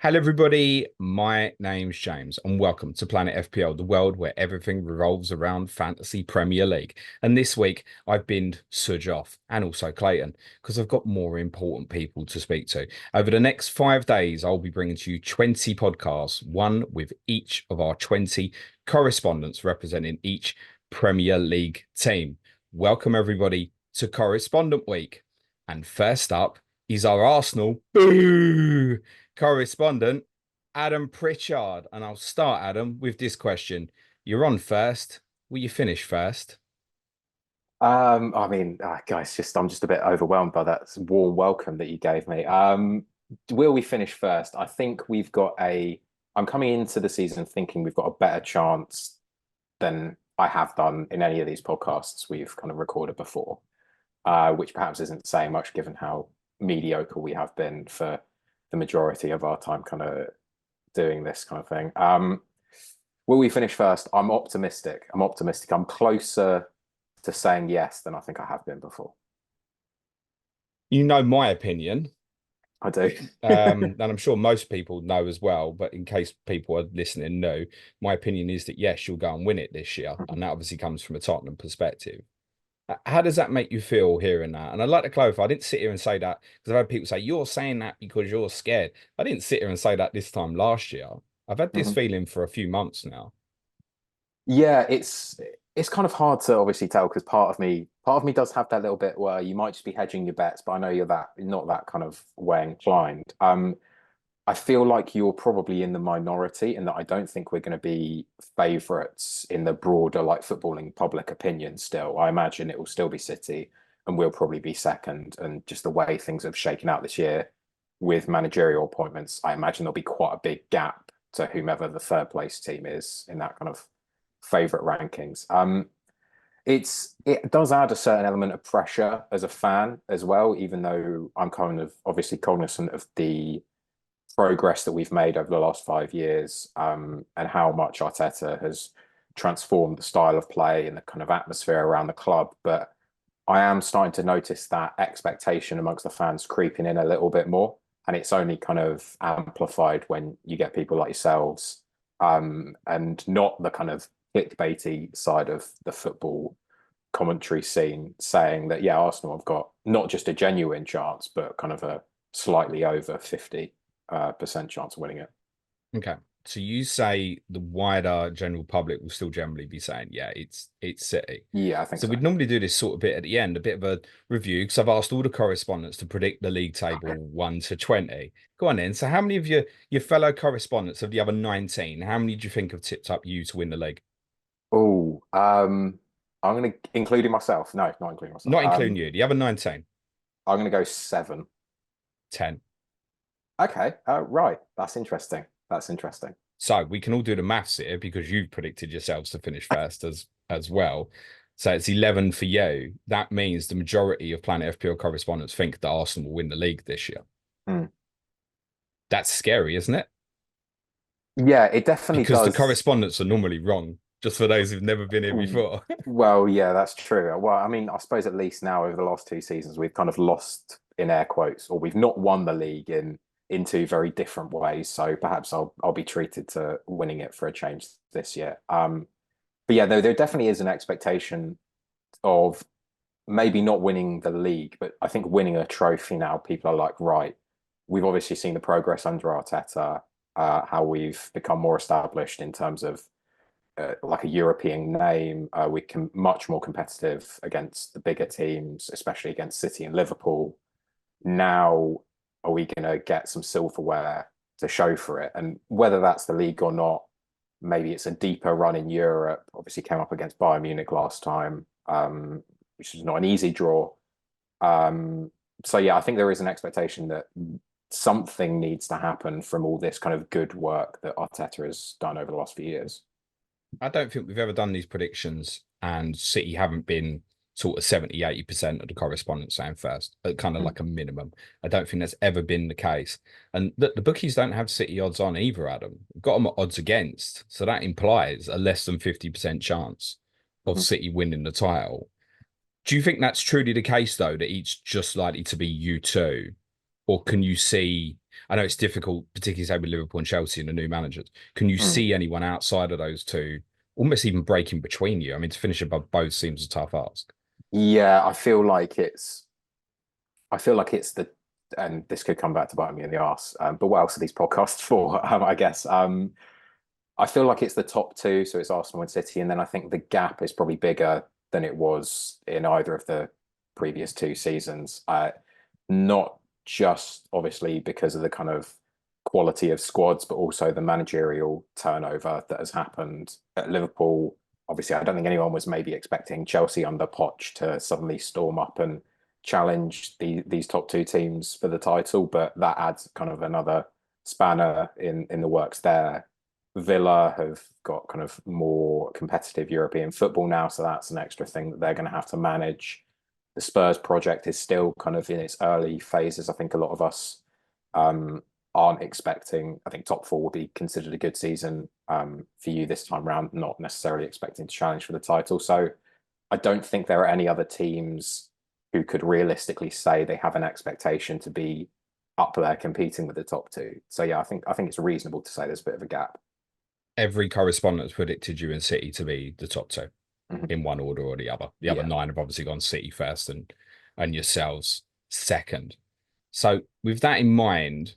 Hello, everybody. My name's James, and welcome to Planet FPL, the world where everything revolves around Fantasy Premier League. And this week, I've binned Suj off and also Clayton because I've got more important people to speak to. Over the next 5 days, I'll be bringing to you 20 podcasts, one with each of our 20 correspondents representing each Premier League team. Welcome, everybody, to Correspondent Week. And first up is our Arsenal. Boo! Correspondent, Adam Pritchard. And I'll start, Adam, with this question. You're on first. Will you finish first? Guys, I'm just a bit overwhelmed by that warm welcome that you gave me. Will we finish first? I think I'm coming into the season thinking we've got a better chance than I have done in any of these podcasts we've kind of recorded before, which perhaps isn't saying much given how mediocre we have been for the majority of our time kind of doing this kind of thing. Will we finish first? I'm optimistic. I'm closer to saying yes than I think I have been before. You know my opinion. I do. And I'm sure most people know as well, but in case people are listening know, my opinion is that yes, you'll go and win it this year. And that obviously comes from a Tottenham perspective. How does that make you feel hearing that? And I'd like to clarify, I didn't sit here and say that because I've had people say, you're saying that because you're scared. I didn't sit here and say that this time last year. I've had this feeling for a few months now. Yeah, it's kind of hard to obviously tell because part of me does have that little bit where you might just be hedging your bets, but I know you're not that kind of way inclined. I feel like you're probably in the minority in that I don't think we're going to be favourites in the broader like footballing public opinion still. I imagine it will still be City and we'll probably be second. And just the way things have shaken out this year with managerial appointments, I imagine there'll be quite a big gap to whomever the third place team is in that kind of favourite rankings. It does add a certain element of pressure as a fan as well, even though I'm kind of obviously cognizant of the progress that we've made over the last 5 years, and how much Arteta has transformed the style of play and the kind of atmosphere around the club. But I am starting to notice that expectation amongst the fans creeping in a little bit more. And it's only kind of amplified when you get people like yourselves, and not the kind of clickbaity side of the football commentary scene saying that, yeah, Arsenal have got not just a genuine chance, but kind of a slightly over 50% chance of winning it. Okay. So you say the wider general public will still generally be saying, yeah, it's City. Yeah, I think So so. we'd normally do this sort of bit at the end, a bit of a review, because I've asked all the correspondents to predict the league table 1 to 20. Go on then. So how many of your fellow correspondents of the other 19, how many do you think have tipped up you to win the league? Oh, I'm going to including myself. No, not including myself. Not including you, the other 19. I'm going to go 7. 10. Okay. Right. That's interesting. That's interesting. So we can all do the maths here because you've predicted yourselves to finish first as well. So it's 11 for you. That means the majority of Planet FPL correspondents think that Arsenal will win the league this year. Hmm. That's scary, isn't it? Yeah, it definitely Because the does. correspondents are normally wrong, just for those who've never been here before. Well, yeah, that's true. Well, I mean, I suppose at least now over the last 2 seasons, we've kind of lost in air quotes, or we've not won the league in two very different ways. So perhaps I'll be treated to winning it for a change this year. But yeah, there definitely is an expectation of maybe not winning the league, but I think winning a trophy now, people are like, right, we've obviously seen the progress under Arteta, how we've become more established in terms of like a European name. We can much more competitive against the bigger teams, especially against City and Liverpool. Now, are we going to get some silverware to show for it? And whether that's the league or not, maybe it's a deeper run in Europe. Obviously, came up against Bayern Munich last time, which is not an easy draw. So yeah, I think there is an expectation that something needs to happen from all this kind of good work that Arteta has done over the last few years. I don't think we've ever done these predictions and City haven't been sort of 70, 80% of the correspondents saying first, kind of like a minimum. I don't think that's ever been the case. And the bookies don't have City odds on either, Adam. We've got them at odds against. So that implies a less than 50% chance of City winning the title. Do you think that's truly the case, though, that it's just likely to be you two? Or can you see I know it's difficult, particularly say with Liverpool and Chelsea and the new managers. Can you Mm. see anyone outside of those two almost even breaking between you? I mean, to finish above both seems a tough ask. Yeah, I feel like it's the, and this could come back to bite me in the arse. But what else are these podcasts for? I guess. I feel like it's the top two, so it's Arsenal and City, and then I think the gap is probably bigger than it was in either of the previous two seasons. Not just obviously because of the kind of quality of squads, but also the managerial turnover that has happened at Liverpool. Obviously, I don't think anyone was maybe expecting Chelsea under Poch to suddenly storm up and challenge these top two teams for the title, but that adds kind of another spanner in the works there. Villa have got kind of more competitive European football now, so that's an extra thing that they're going to have to manage. The Spurs project is still kind of in its early phases. I think a lot of us aren't expecting. I think top four will be considered a good season for you this time round, not necessarily expecting to challenge for the title. So I don't think there are any other teams who could realistically say they have an expectation to be up there competing with the top two. So yeah, I think it's reasonable to say there's a bit of a gap. Every correspondent has predicted you and City to be the top two Mhm. in one order or the other. The other Yeah. nine have obviously gone City first and yourselves second. So with that in mind,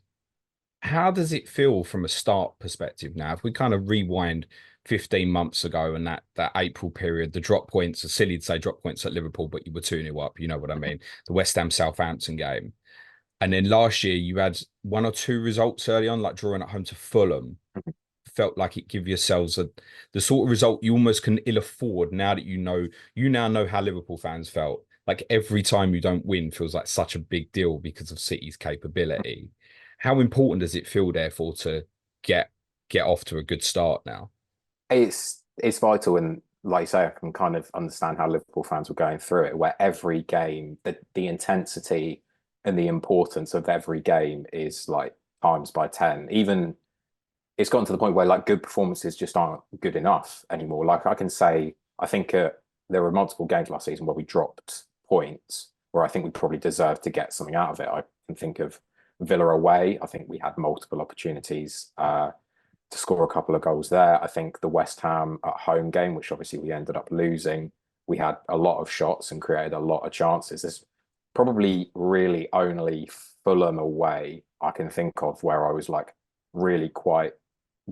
how does it feel from a start perspective now? If we kind of rewind 15 months ago and that April period, the drop points are silly to say drop points at Liverpool, but you were 2-0 up, you know what I mean? The West Ham Southampton game. And then last year you had one or two results early on, like drawing at home to Fulham. Mhm. Felt like it give yourselves the sort of result you almost can ill afford now that you now know how Liverpool fans felt. Like every time you don't win feels like such a big deal because of City's capability. How important does it feel, therefore, to get get off to a good start now? It's vital, and like you say, I can kind of understand how Liverpool fans were going through it, where every game, the intensity and the importance of every game is like times by 10. Even it's gotten to the point where like good performances just aren't good enough anymore. Like I can say, I think there were multiple games last season where we dropped points where I think we probably deserved to get something out of it. I can think of Villa away. I think we had multiple opportunities to score a couple of goals there. I think the West Ham at home game, which obviously we ended up losing, we had a lot of shots and created a lot of chances. There's probably really only Fulham away I can think of where I was like really quite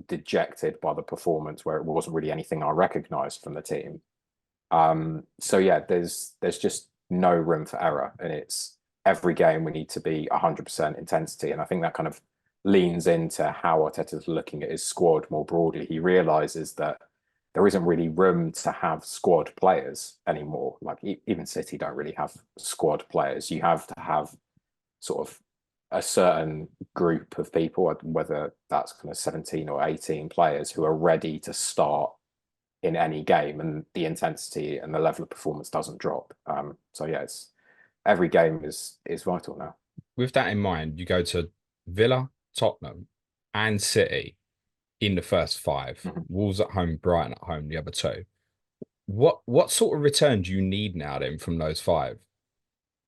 dejected by the performance, where it wasn't really anything I recognised from the team. So yeah, there's just no room for error, and it's every game we need to be 100% intensity, and I think that kind of leans into how Arteta's looking at his squad more broadly. He realizes that there isn't really room to have squad players anymore. Like even City don't really have squad players. You have to have sort of a certain group of people, whether that's kind of 17 or 18 players who are ready to start in any game, and the intensity and the level of performance doesn't drop. So yeah, it's every game is vital now. With that in mind, you go to Villa, Tottenham, and City in the first five. Mhm. Wolves at home, Brighton at home, the other two. What sort of return do you need now then from those five?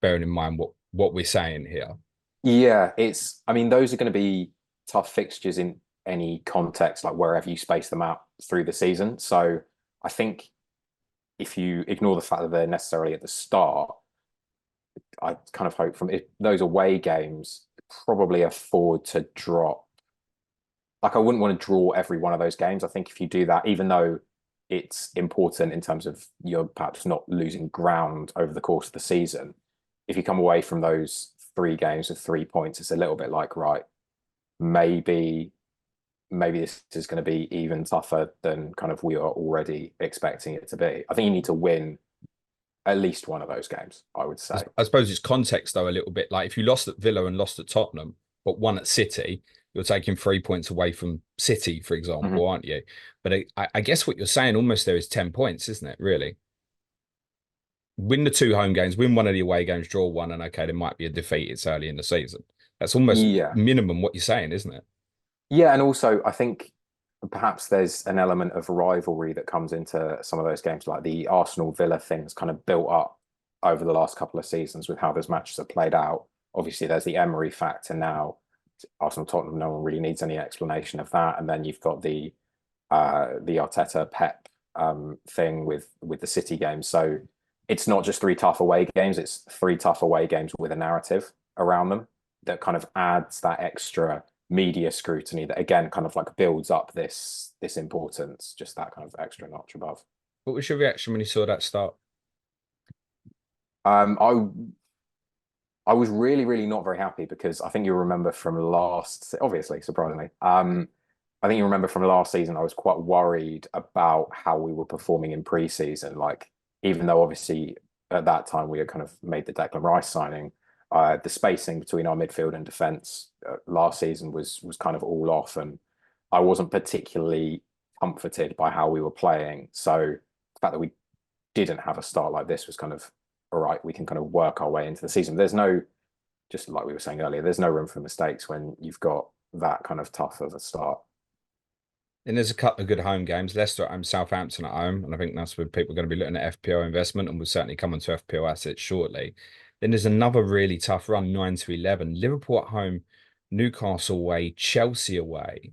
Bearing in mind what we're saying here. Yeah, I mean, those are going to be tough fixtures in any context, like wherever you space them out through the season. So I think if you ignore the fact that they're necessarily at the start, I kind of hope from it, those away games probably afford to drop. Like I wouldn't want to draw every one of those games. I think if you do that, even though it's important in terms of you're perhaps not losing ground over the course of the season, if you come away from those three games with 3 points, it's a little bit like, right, maybe this is going to be even tougher than kind of we are already expecting it to be. I think you need to win at least one of those games, I would say. I suppose it's context though a little bit. Like if you lost at Villa and lost at Tottenham, but won at City, you're taking 3 points away from City, for example, Mhm. aren't you? But I guess what you're saying almost there is 10 points, isn't it? Really? Win the two home games, win one of the away games, draw one, and okay, there might be a defeat. It's early in the season. That's almost Yeah. minimum what you're saying, isn't it? Yeah, and also I think perhaps there's an element of rivalry that comes into some of those games, like the Arsenal Villa thing has kind of built up over the last couple of seasons with how those matches are played out. Obviously, there's the Emery factor now. Arsenal Tottenham, no one really needs any explanation of that. And then you've got the Arteta Pep thing with the City games. So it's not just three tough away games; it's three tough away games with a narrative around them that kind of adds that extra media scrutiny that again kind of like builds up this importance, just that kind of extra notch above. What was your reaction when you saw that start? I was really, really not very happy because I think you remember from obviously, surprisingly, I think you remember from last season, I was quite worried about how we were performing in pre-season. Like, even though obviously at that time we had kind of made the Declan Rice signing, the spacing between our midfield and defence last season was kind of all off, and I wasn't particularly comforted by how we were playing. So the fact that we didn't have a start like this was kind of all right. We can kind of work our way into the season. There's no, just like we were saying earlier, there's no room for mistakes when you've got that kind of tough of a start. And there's a couple of good home games. Leicester at home, Southampton at home. And I think that's where people are going to be looking at FPL investment, and we'll certainly come onto FPL assets shortly. Then there's another really tough run, 9 to 11. Liverpool at home, Newcastle away, Chelsea away.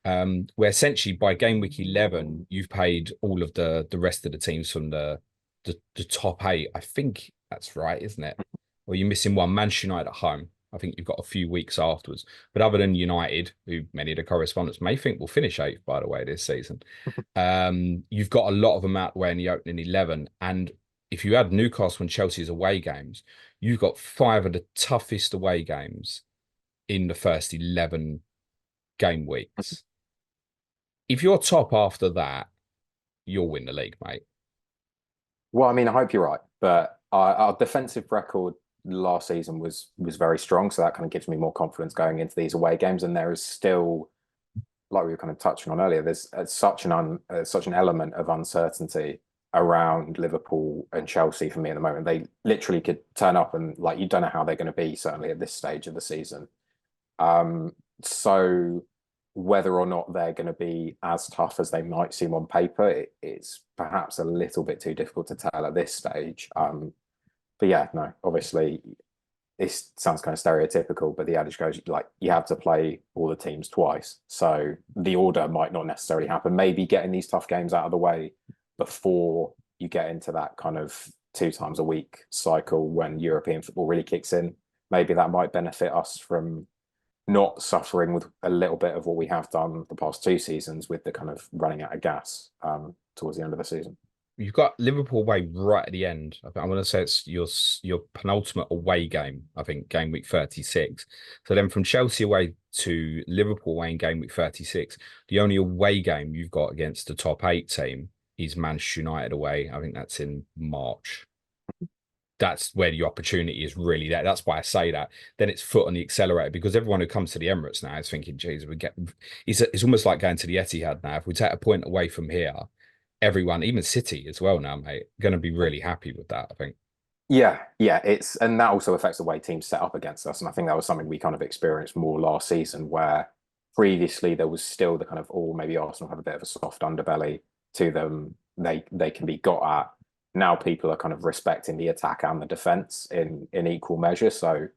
Where essentially by game week 11, you've paid all of the rest of the teams from the top eight. I think that's right, isn't it? Or you're missing one, Manchester United at home. I think you've got a few weeks afterwards. But other than United, who many of the correspondents may think will finish eighth, by the way, this season, you've got a lot of them out the way in the opening 11. And if you add Newcastle and Chelsea's away games, you've got 5 of the toughest away games in the first 11 game weeks. If you're top after that, you'll win the league, mate. Well, I mean, I hope you're right, but our defensive record last season was very strong, so that kind of gives me more confidence going into these away games. And there is still, like we were kind of touching on earlier, there's such an element of uncertainty around Liverpool and Chelsea for me at the moment. They literally could turn up and like you don't know how they're going to be, certainly at this stage of the season. So whether or not they're going to be as tough as they might seem on paper, it's perhaps a little bit too difficult to tell at this stage. But yeah, no, obviously this sounds kind of stereotypical, but the adage goes like you have to play all the teams twice. So the order might not necessarily happen. Maybe getting these tough games out of the way before you get into that kind of 2 times a week cycle when European football really kicks in. Maybe that might benefit us from not suffering with a little bit of what we have done the past 2 seasons with the kind of running out of gas towards the end of the season. You've got Liverpool away right at the end. I want to say it's your penultimate away game, I think, game week 36. So then from Chelsea away to Liverpool away in game week 36, the only away game you've got against the top 8 team is Manchester United away. I think that's in March. That's where the opportunity is really there. That's why I say that. Then it's foot on the accelerator because everyone who comes to the Emirates now is thinking, geez, it's almost like going to the Etihad now. If we take a point away from here, everyone, even City as well now, mate, going to be really happy with that, I think. Yeah, and that also affects the way teams set up against us. And I think that was something we kind of experienced more last season, where previously there was still the kind of, maybe Arsenal have a bit of a soft underbelly to them. They can be got at. Now people are kind of respecting the attack and the defense in equal measure. So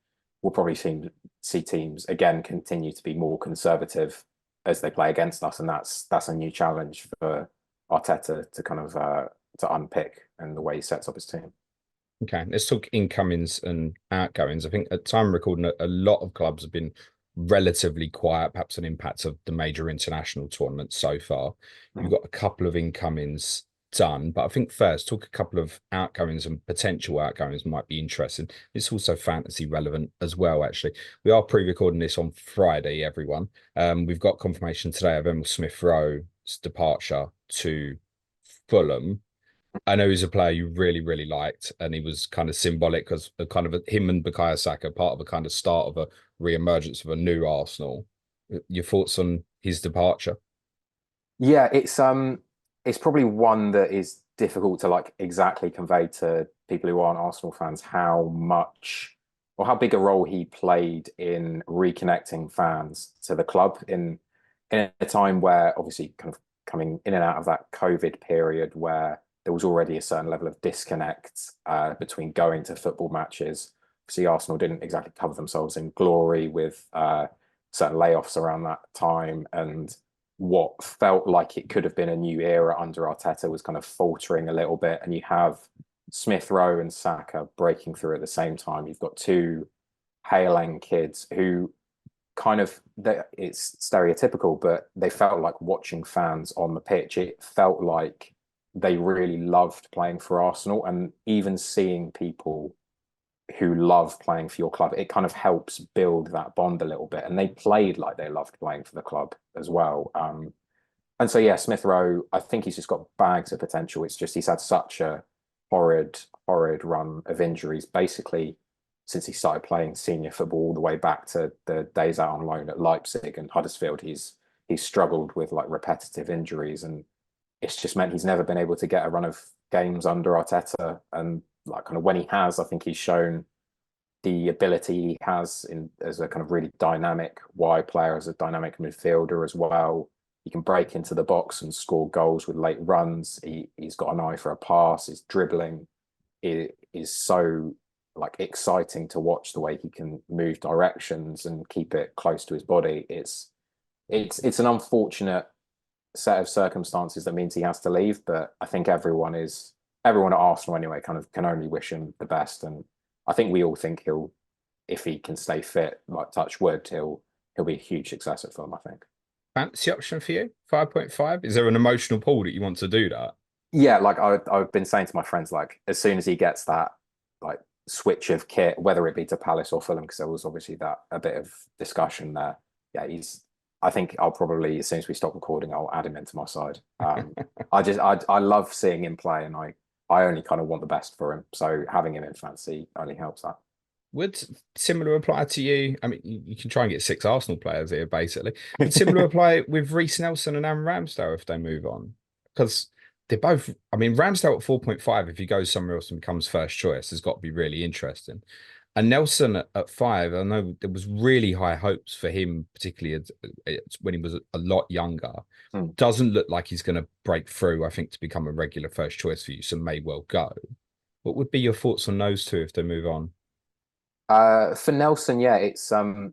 we'll probably see teams again continue to be more conservative as they play against us, and that's a new challenge for Arteta to kind of to unpick and the way he sets up his team. Okay, let's talk incomings and outgoings. I think at time of recording, a lot of clubs have been relatively quiet, perhaps an impact of the major international tournaments so far. You've got a couple of incomings done, but I think first talk a couple of outgoings and potential outgoings might be interesting. It's also fantasy relevant as well, actually. We are pre-recording this on Friday, everyone. We've got confirmation today of Emil Smith-Rowe's departure to Fulham. I know he's a player you really, really liked, and he was kind of symbolic as a kind of him and Bukayo Saka, part of a kind of start of a re-emergence of a new Arsenal. Your thoughts on his departure? Yeah, it's probably one that is difficult to like exactly convey to people who aren't Arsenal fans how much or how big a role he played in reconnecting fans to the club in a time where obviously kind of coming in and out of that COVID period where there was already a certain level of disconnect between going to football matches. See, Arsenal didn't exactly cover themselves in glory with certain layoffs around that time, and what felt like it could have been a new era under Arteta was kind of faltering a little bit. And you have Smith-Rowe and Saka breaking through at the same time. You've got two hailing kids who kind of, it's stereotypical, but they felt like watching fans on the pitch. It felt like they really loved playing for Arsenal, and even seeing people who love playing for your club, it kind of helps build that bond a little bit. And they played like they loved playing for the club as well. And so, yeah, Smith-Rowe, I think he's just got bags of potential. It's just he's had such a horrid run of injuries, basically since he started playing senior football all the way back to the days out on loan at Leipzig and Huddersfield. He's struggled with like repetitive injuries, and it's just meant he's never been able to get a run of games under Arteta. And like kind of when he has, I think he's shown the ability he has as a kind of really dynamic wide player, as a dynamic midfielder as well. He can break into the box and score goals with late runs. He's got an eye for a pass. His dribbling is so like exciting to watch, the way he can move directions and keep it close to his body. It's an unfortunate set of circumstances that means he has to leave, but I think everyone at Arsenal anyway kind of can only wish him the best. And I think we all think if he can stay fit, like touch wood, he'll be a huge success at Fulham, I think. Fancy option for you, 5.5. Is there an emotional pull that you want to do that? Yeah, like I've been saying to my friends, like as soon as he gets that like switch of kit, whether it be to Palace or Fulham, because there was obviously that a bit of discussion there. Yeah, I think I'll probably, as soon as we stop recording, I'll add him into my side. I love seeing him play, and I only kind of want the best for him. So having him in fantasy only helps that. Would similar apply to you? I mean, you can try and get 6 Arsenal players here, basically. Would similar apply with Reece Nelson and Aaron Ramsdale if they move on? Because they're both, I mean, Ramsdale at 4.5, if he goes somewhere else and becomes first choice, has got to be really interesting. And Nelson at 5, I know there was really high hopes for him, particularly when he was a lot younger. Doesn't look like he's going to break through, I think, to become a regular first choice for you, so may well go. What would be your thoughts on those two if they move on? For Nelson, yeah, it's I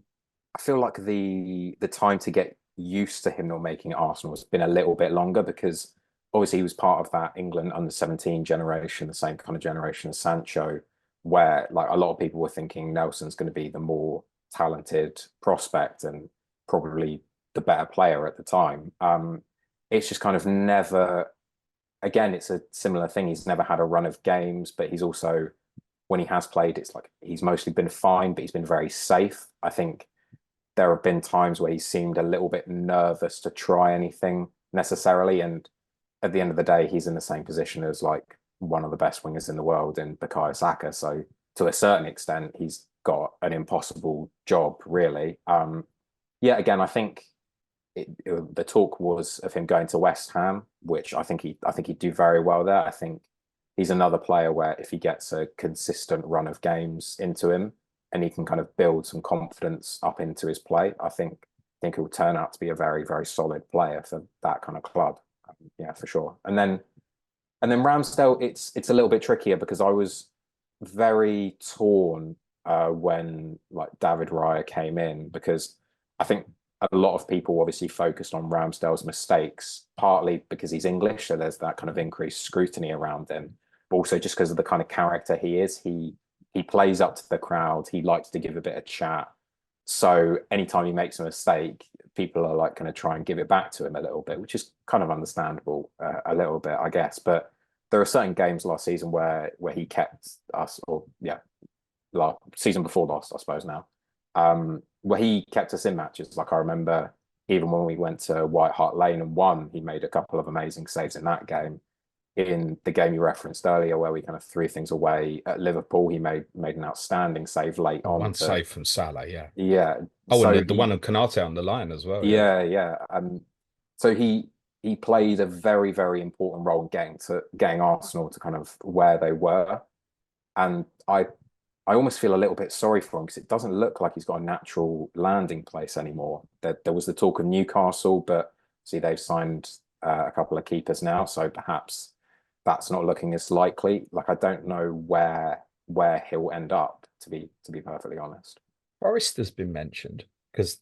feel like the time to get used to him not making it Arsenal has been a little bit longer, because obviously he was part of that England under-17 generation, the same kind of generation as Sancho, where like a lot of people were thinking Nelson's going to be the more talented prospect and probably the better player at the time. It's just kind of never, again, it's a similar thing. He's never had a run of games, but he's also, when he has played, it's like he's mostly been fine, but he's been very safe. I think there have been times where he seemed a little bit nervous to try anything necessarily. And at the end of the day, he's in the same position as like one of the best wingers in the world in Bukayo Saka. So to a certain extent, he's got an impossible job, really. Yeah, again, I think the talk was of him going to West Ham, which I think he'd do very well there. I think he's another player where if he gets a consistent run of games into him and he can kind of build some confidence up into his play, I think he'll turn out to be a very, very solid player for that kind of club. Yeah, for sure. And then Ramsdale, it's a little bit trickier, because I was very torn when like David Raya came in, because I think a lot of people obviously focused on Ramsdale's mistakes, partly because he's English, so there's that kind of increased scrutiny around him, but also just because of the kind of character he is. He plays up to the crowd. He likes to give a bit of chat. So anytime he makes a mistake, people are like going to try and give it back to him a little bit, which is kind of understandable a little bit, I guess. But there are certain games last season where he kept us, or yeah, season before last, I suppose now, where he kept us in matches. Like I remember even when we went to White Hart Lane and won, he made a couple of amazing saves in that game. In the game you referenced earlier, where we kind of threw things away at Liverpool, he made an outstanding save late on. One save from Salah, yeah. Yeah. Oh, so and the one on Konate on the line as well. Yeah. So he played a very, very important role in getting Arsenal to kind of where they were. And I almost feel a little bit sorry for him, because it doesn't look like he's got a natural landing place anymore. There was the talk of Newcastle, but see, they've signed a couple of keepers now, so perhaps that's not looking as likely. Like I don't know where he'll end up, to be perfectly honest. Forest has been mentioned. because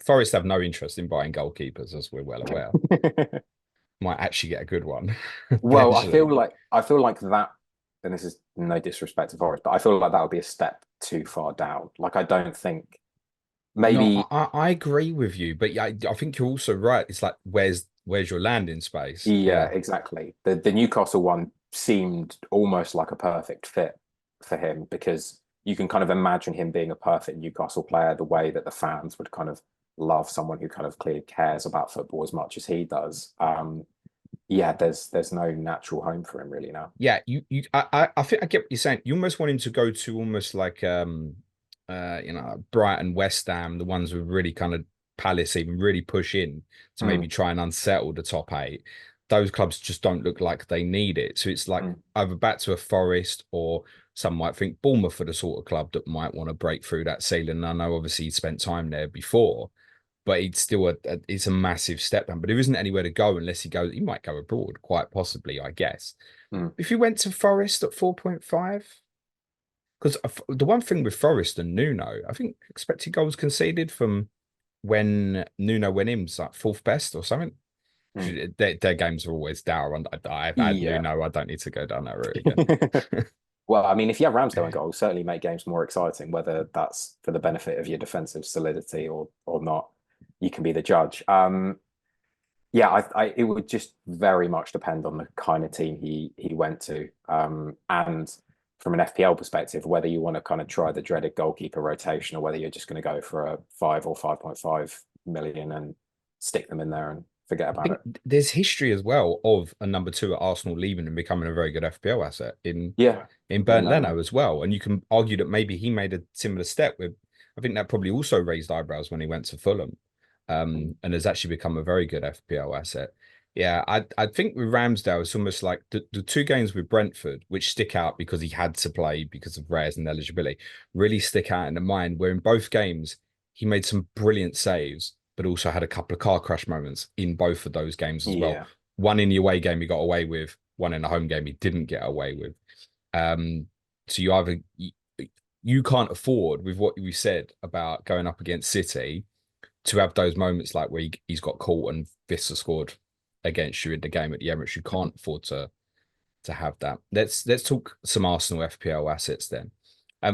Forest have no interest in buying goalkeepers, as we're well aware. Might actually get a good one Well, potentially. I feel like that, and this is no disrespect to Forest, but I feel like that would be a step too far down. Like I don't think No, maybe I agree with you, but yeah, I think you're also right. It's like where's your landing space? yeah, Yeah. exactly. The Newcastle one seemed almost like a perfect fit for him because you can kind of imagine him being a perfect Newcastle player, the way that the fans would kind of love someone who kind of clearly cares about football as much as he does. Yeah, there's no natural home for him really now. Yeah, I think I get what you're saying. You almost want him to go to almost like Brighton, West Ham, the ones with really kind of Palace even really push in to maybe Mm, try and unsettle the top eight. Those clubs just don't look like they need it. So it's like mm. either back to a Forest, or some might think Bournemouth are the sort of club that might want to break through that ceiling. I know obviously he spent time there before, but it's still it's a massive step down. But there isn't anywhere to go unless he goes. He might go abroad, quite possibly, I guess. Mm. If you went to Forest at 4.5, because the one thing with Forest and Nuno, I think expected goals conceded from when Nuno went in was like fourth best or something. Mm. Their games are always dour, and I've had Yeah. Nuno. I don't need to go down that route again. Well, I mean, if you have Ramsdale in goal, certainly make games more exciting, whether that's for the benefit of your defensive solidity or not. You can be the judge. Yeah, it would just very much depend on the kind of team he went to. And from an FPL perspective, whether you want to kind of try the dreaded goalkeeper rotation or whether you're just going to go for a 5 or 5.5 million and stick them in there and forget I about think it. there's history as well of a number two at Arsenal leaving and becoming a very good FPL asset Yeah. in Yeah, Bernd no, Leno no. as well. And you can argue that maybe he made a similar step with, I think that probably also raised eyebrows when he went to Fulham, and has actually become a very good FPL asset. Yeah, I think with Ramsdale, it's almost like the two games with Brentford, which stick out because he had to play because of Rare's and eligibility, really stick out in the mind, where in both games, he made some brilliant saves, but also had a couple of car crash moments in both of those games as well. Yeah. One in the away game he got away with, one in the home game he didn't get away with. Um, so you can't afford, with what we said about going up against City, to have those moments like where he's got caught and Vista scored against you in the game at the Emirates. You can't afford to have that. Let's talk some Arsenal FPL assets then.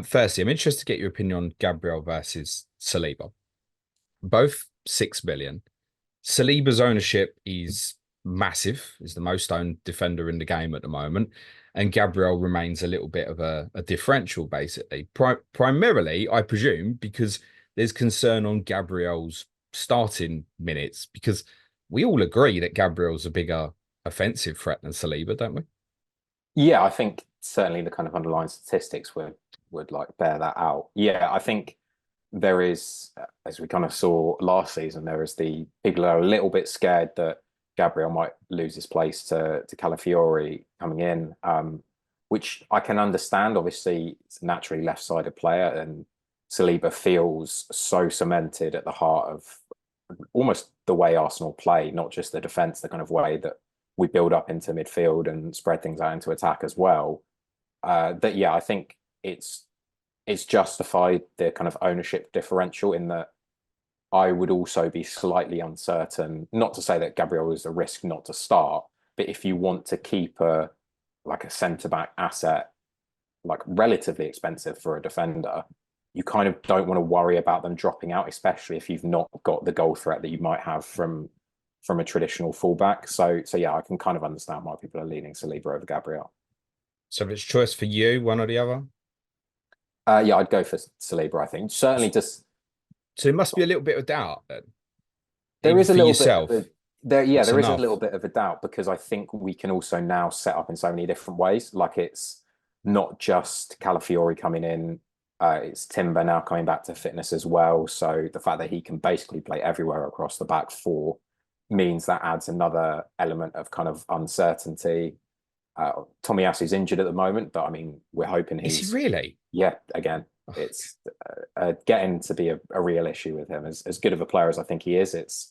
Firstly, I'm interested to get your opinion on Gabriel versus Saliba. Both 6 million. Saliba's ownership is massive, is the most owned defender in the game at the moment. And Gabriel remains a little bit of a differential, basically. Primarily, I presume, because there's concern on Gabriel's starting minutes, because we all agree that Gabriel's a bigger offensive threat than Saliba, don't we? Yeah, I think certainly the kind of underlying statistics would like bear that out. Yeah, I think there is, as we kind of saw last season, there is the people are a little bit scared that Gabriel might lose his place to Calafiori coming in, which I can understand. Obviously, it's a naturally left-sided player, and Saliba feels so cemented at the heart of almost the way Arsenal play, not just the defence, the kind of way that we build up into midfield and spread things out into attack as well. That yeah, I think it's justified the kind of ownership differential in that I would also be slightly uncertain. Not to say that Gabriel is a risk not to start, but if you want to keep a like a centre back asset, like relatively expensive for a defender, you kind of don't want to worry about them dropping out, especially if you've not got the goal threat that you might have from a traditional fullback. So yeah, I can kind of understand why people are leaning Saliba over Gabriel. So if it's choice for you, one or the other. Yeah, I'd go for Saliba. I think certainly just So there must be a little bit of doubt then, there even is a for little bit of yourself. a there. Yeah, It's there is a little enough. bit of a doubt because I think we can also now set up in so many different ways. Like it's not just Calafiori coming in. It's Timber now coming back to fitness as well. So the fact that he can basically play everywhere across the back four means that adds another element of kind of uncertainty. Tomiyasu's injured at the moment, but I mean, we're hoping Is he he's really? yeah. Again, it's getting to be a real issue with him. As good of a player as I think he is, it's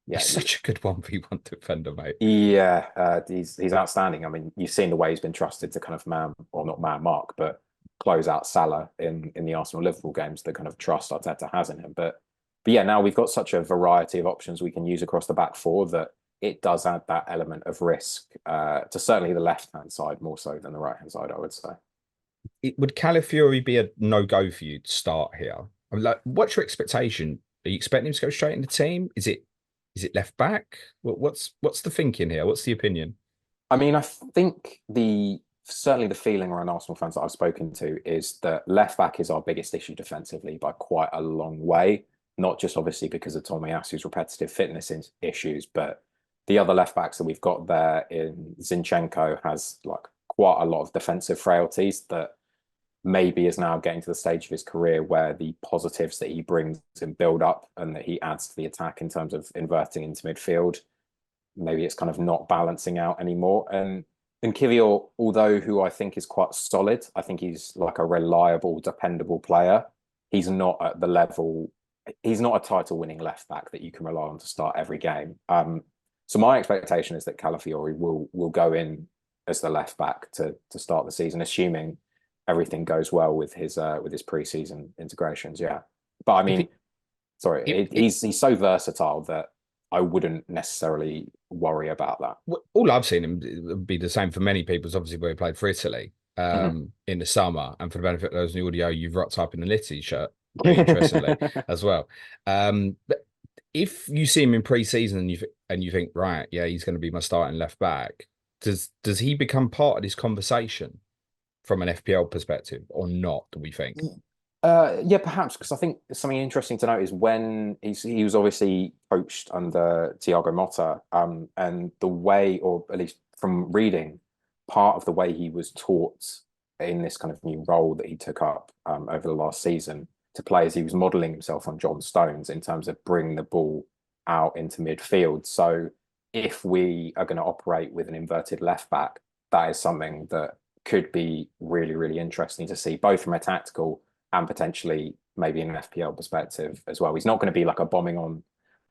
He's yeah, such a good 1v1 defender, mate. yeah. He's outstanding. I mean, you've seen the way he's been trusted to kind of man or not man mark, but close out Salah in the Arsenal Liverpool games. The kind of trust Arteta has in him, but But yeah, now we've got such a variety of options we can use across the back four that it does add that element of risk to certainly the left-hand side more so than the right-hand side, I would say. Would Calafiori be a no-go for you to start here? I mean, like, what's your expectation? Are you expecting him to go straight in the team? Is it left back? What's the thinking here? What's the opinion? I mean, I think certainly the feeling around Arsenal fans that I've spoken to is that left back is our biggest issue defensively by quite a long way. Not just obviously because of Tomiyasu's repetitive fitness issues, but the other left backs that we've got there in Zinchenko has like quite a lot of defensive frailties that maybe is now getting to the stage of his career where the positives that he brings in build up and that he adds to the attack in terms of inverting into midfield, maybe it's kind of not balancing out anymore. And Kivior, although who I think is quite solid, I think he's like a reliable, dependable player. He's not at the level. He's not a title-winning left back that you can rely on to start every game. So my expectation is that Calafiori will go in as the left back to start the season, assuming everything goes well with his preseason integrations. Yeah, but I mean, sorry, he's so versatile that I wouldn't necessarily worry about that. All I've seen him would be the same for many people. Is obviously where he played for Italy in the summer, and for the benefit of those in the audio, you've rocked up in the Litty shirt, very interestingly as well. But if you see him in pre-season and you think, right, yeah, he's going to be my starting left back, does he become part of this conversation from an FPL perspective or not? Do we think? Yeah, perhaps, because I think something interesting to note is when he was obviously coached under Thiago Motta, and the way, or at least from reading, part of the way he was taught in this kind of new role that he took up over the last season to play as he was modelling himself on John Stones in terms of bringing the ball out into midfield. So if we are going to operate with an inverted left back, that is something that could be really, really interesting to see, both from a tactical and potentially maybe in an FPL perspective as well. He's not going to be like a bombing on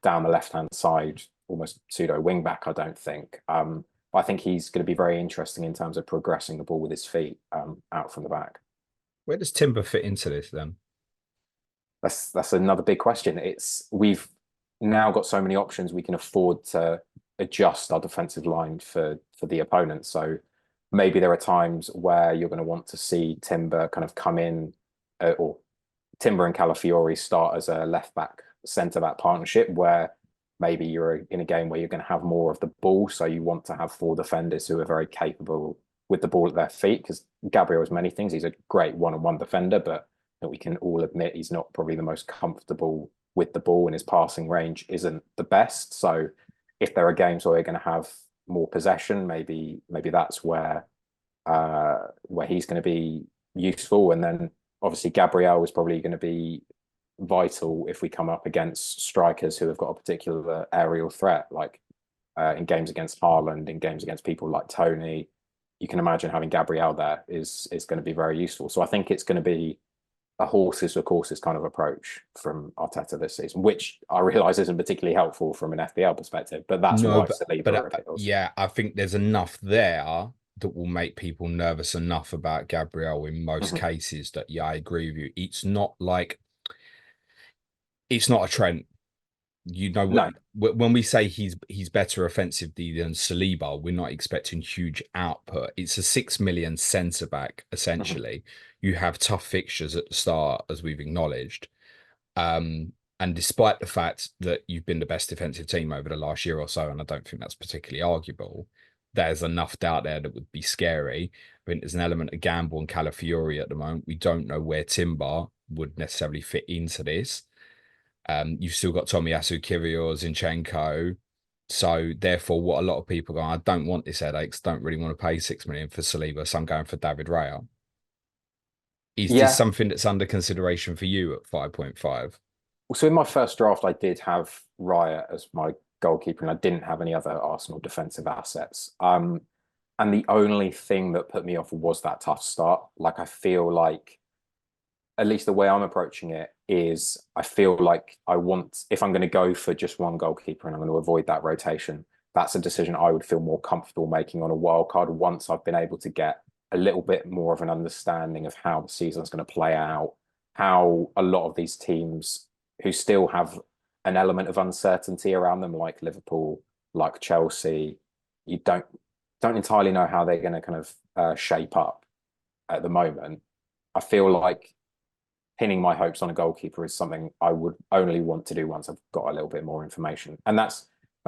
down the left-hand side, almost pseudo wing back, I don't think. I think he's going to be very interesting in terms of progressing the ball with his feet out from the back. Where does Timber fit into this then? That's another big question. We've now got so many options we can afford to adjust our defensive line for the opponent. So maybe there are times where you're going to want to see Timber kind of come in, or Timber and Calafiori start as a left back, centre back partnership, where maybe you're in a game where you're going to have more of the ball. So you want to have four defenders who are very capable with the ball at their feet, because Gabriel is many things. He's a great one-on-one defender, but we can all admit he's not probably the most comfortable with the ball, and his passing range isn't the best. So if there are games where you're going to have more possession, maybe that's where he's going to be useful. And then obviously Gabriel is probably going to be vital if we come up against strikers who have got a particular aerial threat, like in games against Haaland, in games against people like Tony. You can imagine having Gabriel there is going to be very useful. So I think it's going to be a horses for courses kind of approach from Arteta this season, which I realise isn't particularly helpful from an FPL perspective, but that's why Saliba appeals. Yeah, I think there's enough there that will make people nervous enough about Gabriel in most cases that, yeah, I agree with you. It's not a Trent. You know, No. when we say he's better offensively than Saliba, we're not expecting huge output. It's a 6 million centre back, essentially. You have tough fixtures at the start, as we've acknowledged. And despite the fact that you've been the best defensive team over the last year or so, and I don't think that's particularly arguable, there's enough doubt there that would be scary. I think there's an element of gamble and Calafiori at the moment. We don't know where Timber would necessarily fit into this. You've still got Tomiyasu, Kivior, Zinchenko. So therefore, what a lot of people go, I don't want this headaches, don't really want to pay 6 million for Saliba, so I'm going for David Raya. Is this something that's under consideration for you at 5.5? So in my first draft, I did have Raya as my goalkeeper, and I didn't have any other Arsenal defensive assets. And the only thing that put me off was that tough start. Like, I feel like, at least the way I'm approaching it is, I feel like if I'm going to go for just one goalkeeper and I'm going to avoid that rotation, that's a decision I would feel more comfortable making on a wild card once I've been able to get a little bit more of an understanding of how the season's going to play out, how a lot of these teams who still have an element of uncertainty around them, like Liverpool, like Chelsea. You don't entirely know how they're going to kind of shape up at the moment. I feel like pinning my hopes on a goalkeeper is something I would only want to do once I've got a little bit more information, and that's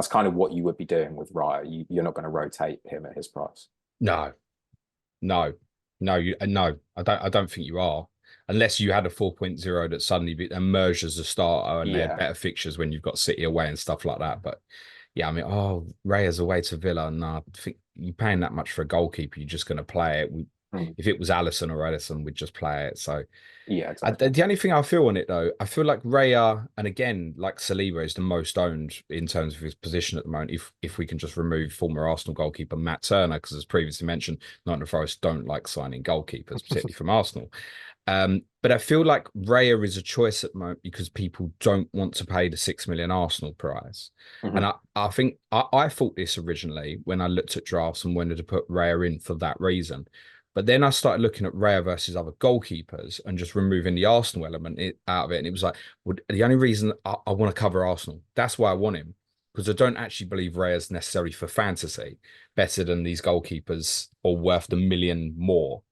kind of what you would be doing with Raya. You're not going to rotate him at his price. No, no, no. I don't think you are. Unless you had a 4.0 that suddenly emerged as a starter and they had Yeah. better fixtures when you've got City away and stuff like that. But yeah, I mean, Raya's away to Villa. No, I think you're paying that much for a goalkeeper. You're just going to play it. If it was Allison or Edison, we'd just play it. So Yeah, exactly. the only thing I feel on it though, I feel like Raya, and again, like Saliba, is the most owned in terms of his position at the moment. If we can just remove former Arsenal goalkeeper Matt Turner, because as previously mentioned, Nottingham Forest don't like signing goalkeepers, particularly from Arsenal. But I feel like Raya is a choice at the moment because people don't want to pay the 6 million Arsenal price. And I think I thought this originally when I looked at drafts and wanted to put Raya in for that reason. But then I started looking at Raya versus other goalkeepers and just removing the Arsenal element out of it. And it was like, well, the only reason I want to cover Arsenal, that's why I want him. Because I don't actually believe Raya's necessarily for fantasy better than these goalkeepers or worth the million more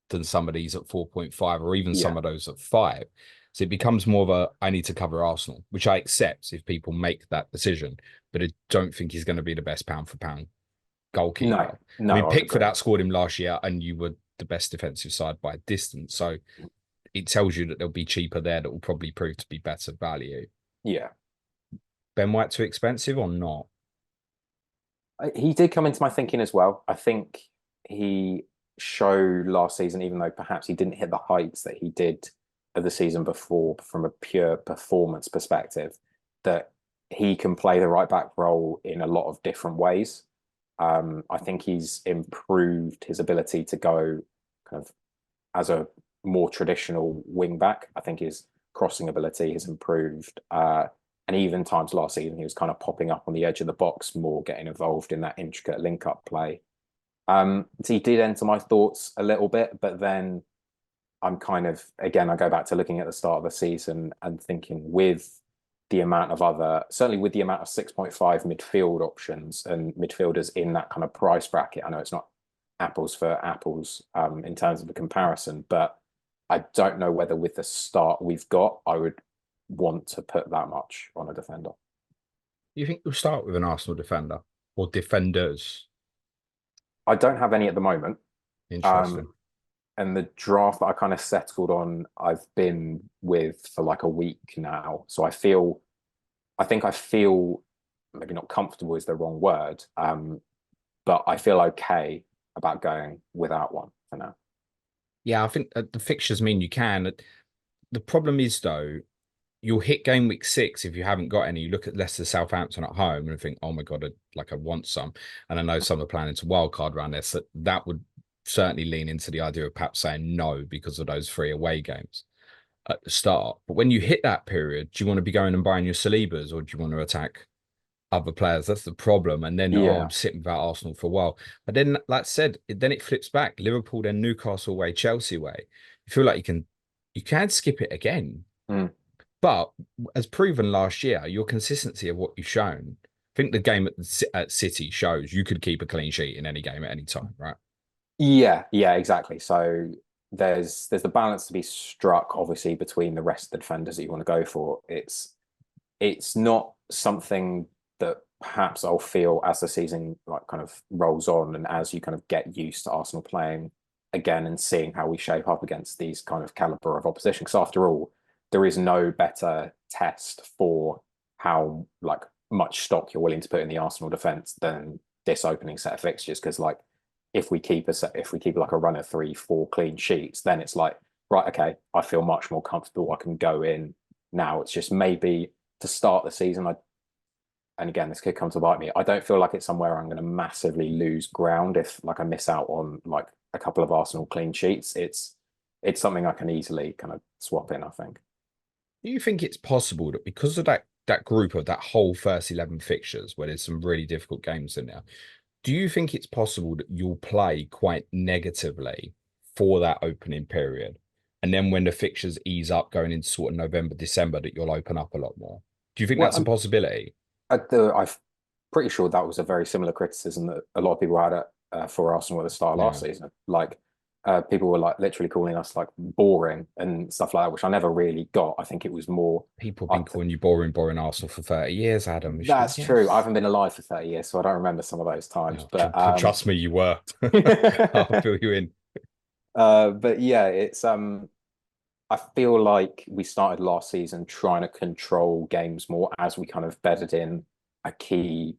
than some of these at 4.5 or even some Yeah. of those at 5. So it becomes more of a I need to cover Arsenal, which I accept if people make that decision, but I don't think he's going to be the best pound for pound goalkeeper. No, I mean, I would Pickford agree. outscored him last year and you were the best defensive side by a distance. So it tells you that they'll be cheaper there that will probably prove to be better value. Yeah. Ben White too expensive or not? He did come into my thinking as well. I think he showed last season, even though perhaps he didn't hit the heights that he did of the season before from a pure performance perspective, that he can play the right back role in a lot of different ways. I think he's improved his ability to go kind of as a more traditional wing back. I think his crossing ability has improved. And even times last season, he was kind of popping up on the edge of the box more, getting involved in that intricate link up play. So he did enter my thoughts a little bit, but then I'm kind of, again, I go back to looking at the start of the season and thinking with the amount of certainly with the amount of 6.5 midfield options and midfielders in that kind of price bracket. I know it's not apples for apples in terms of the comparison, but I don't know whether with the start we've got, I would want to put that much on a defender. You think we'll start with an Arsenal defender or defenders? I don't have any at the moment. Interesting. And the draft that I kind of settled on, I've been with for like a week now. So I think I feel maybe not comfortable is the wrong word, but I feel okay about going without one for now. Yeah, I think the fixtures mean you can. The problem is, though, you'll hit game week 6 if you haven't got any. You look at Leicester Southampton at home and think, oh my God, I want some. And I know some are planning to wildcard around this. That would certainly lean into the idea of perhaps saying no because of those 3 away games at the start. But when you hit that period, do you want to be going and buying your Salibas or do you want to attack other players? That's the problem. And then, Yeah. I'm sitting without Arsenal for a while. But then, like I said, then it flips back. Liverpool, then Newcastle away, Chelsea away. You feel like you can skip it again. Mm. But as proven last year, your consistency of what you've shown, I think the game at City shows you could keep a clean sheet in any game at any time, right? Yeah, exactly. So there's the balance to be struck, obviously, between the rest of the defenders that you want to go for. It's not something that perhaps I'll feel as the season like kind of rolls on and as you kind of get used to Arsenal playing again and seeing how we shape up against these kind of caliber of opposition. Because after all, there is no better test for how like much stock you're willing to put in the Arsenal defense than this opening set of fixtures. Because like if we keep like a run of 3-4 clean sheets, then it's like, right, okay, I feel much more comfortable. I can go in now. It's just maybe to start the season, and again, this could come to bite me. I don't feel like it's somewhere I'm going to massively lose ground if like I miss out on like a couple of Arsenal clean sheets. It's something I can easily kind of swap in, I think. Do you think it's possible that because of that group of that whole first 11 fixtures where there's some really difficult games in there, do you think it's possible that you'll play quite negatively for that opening period? and then when the fixtures ease up going into sort of November, December, that you'll open up a lot more. Do you think Well, that's a possibility? I'm pretty sure that was a very similar criticism that a lot of people had for Arsenal at the start of last Yeah. season. Like, people were like literally calling us like boring and stuff like that, which I never really got. I think it was more. People have I been th calling you boring, boring Arsenal for 30 years, Adam. You should, That's yeah. true. I haven't been alive for 30 years, so I don't remember some of those times. Oh, But trust me, you were. I'll fill you in. but yeah, it's I feel like we started last season trying to control games more as we kind of bedded in a key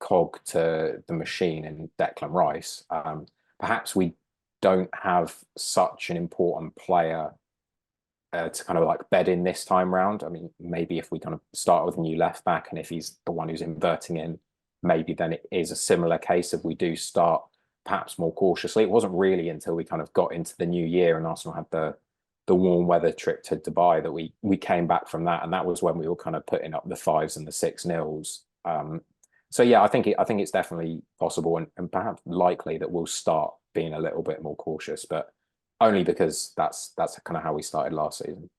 cog to the machine in Declan Rice. Perhaps we don't have such an important player to kind of like bed in this time round. I mean, maybe if we kind of start with a new left back and if he's the one who's inverting in, maybe then it is a similar case if we do start perhaps more cautiously. It wasn't really until we kind of got into the new year and Arsenal had the warm weather trip to Dubai that we came back from that, and that was when we were kind of putting up the 5s and the 6-0s. So yeah, I think it's definitely possible and perhaps likely that we'll start being a little bit more cautious, but only because that's kind of how we started last season.